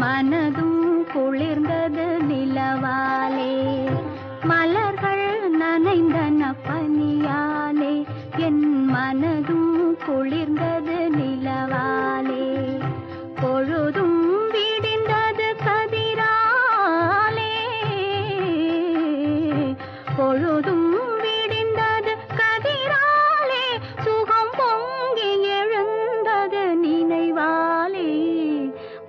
மனதும் குளிர்ந்தது நிலவாலே. மலர்கள் நனைந்தன பனியாலே, என் மனதும் குளிர்ந்தது நிலவாலே. பொழுதும் விடிந்தது கதிராலே, பொழுதும் விடிந்தது கதிராலே. சுகம் பொங்கி எழுந்தது நினைவாலே.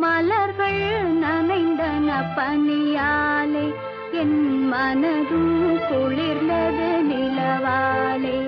மலர்கள் நனைந்தன பனியாலே, என் மனதும் குளிர்ந்தது நிலவாலே.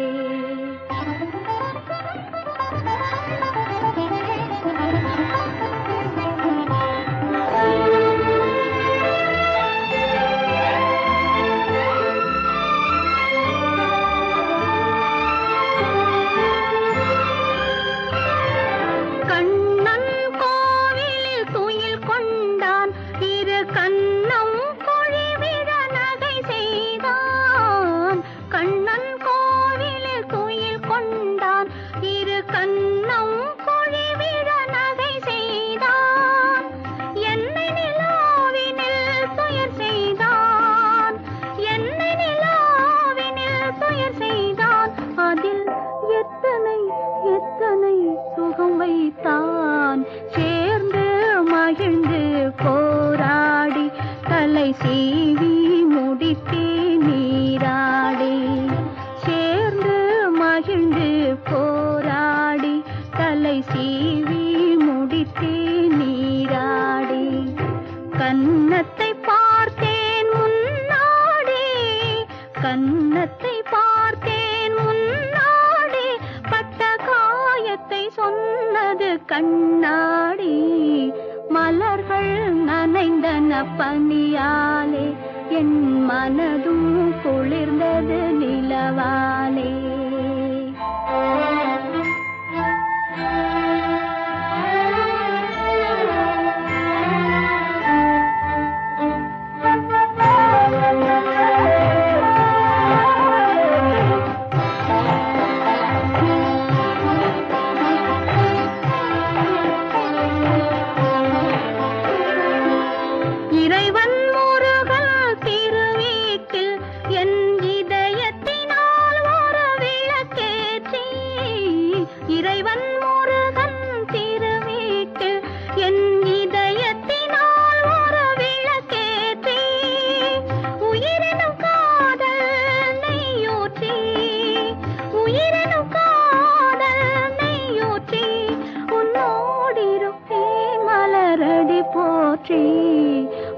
கண்ணன் கோவிலில் துயில் கொண்டான், இரு கண்ணம் பொழிவிட நகை செய்தான். கண்ணன் கோவிலில் துயில் கொண்டான், இரு கண்ணம் பொழிவிட நகை செய்தான். என்னை நிலாவினில் துயர் செய்தான், என்னை நிலாவினில் துயர் செய்தான். அதில் எத்தனை எத்தனை சுகம் வைத்தான். சேர்ந்து மகிழ்ந்து போராடி தலை சீவி முடித்தே நீராடி. சேர்ந்து மகிழ்ந்து போராடி தலை சீவி முடித்தே நீராடி. கன்னத்தை பார்த்தேன் முன்னாடி, கன்னத்தை பார்த்தேன் முன்னாடி. பட்ட காயத்தை சொன்னது கண்ணாடி. மலர்கள் நனைந்தன பனியாலே, என் மனதும் குளிர்ந்தது நிலவாலே. இறைவன் முருகன் திருவீட்டில் என் இதயத்தினால் ஒரு விளக்கேற்றி. இறைவன் முருகன் திருவீட்டில் என் இதயத்தினால் ஒரு விளக்கேற்றி. உயிரினும் காதல் நெய்யூற்றி, உயிரினும் காதல் நெய்யூற்றி. உன்னோடிருப்பேன் மலரடி போற்றி.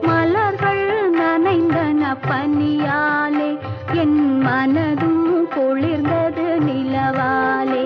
மலர்கள் நனைந்தன பனியாலே, என் மனதும் குளிர்ந்தது நிலவாலே.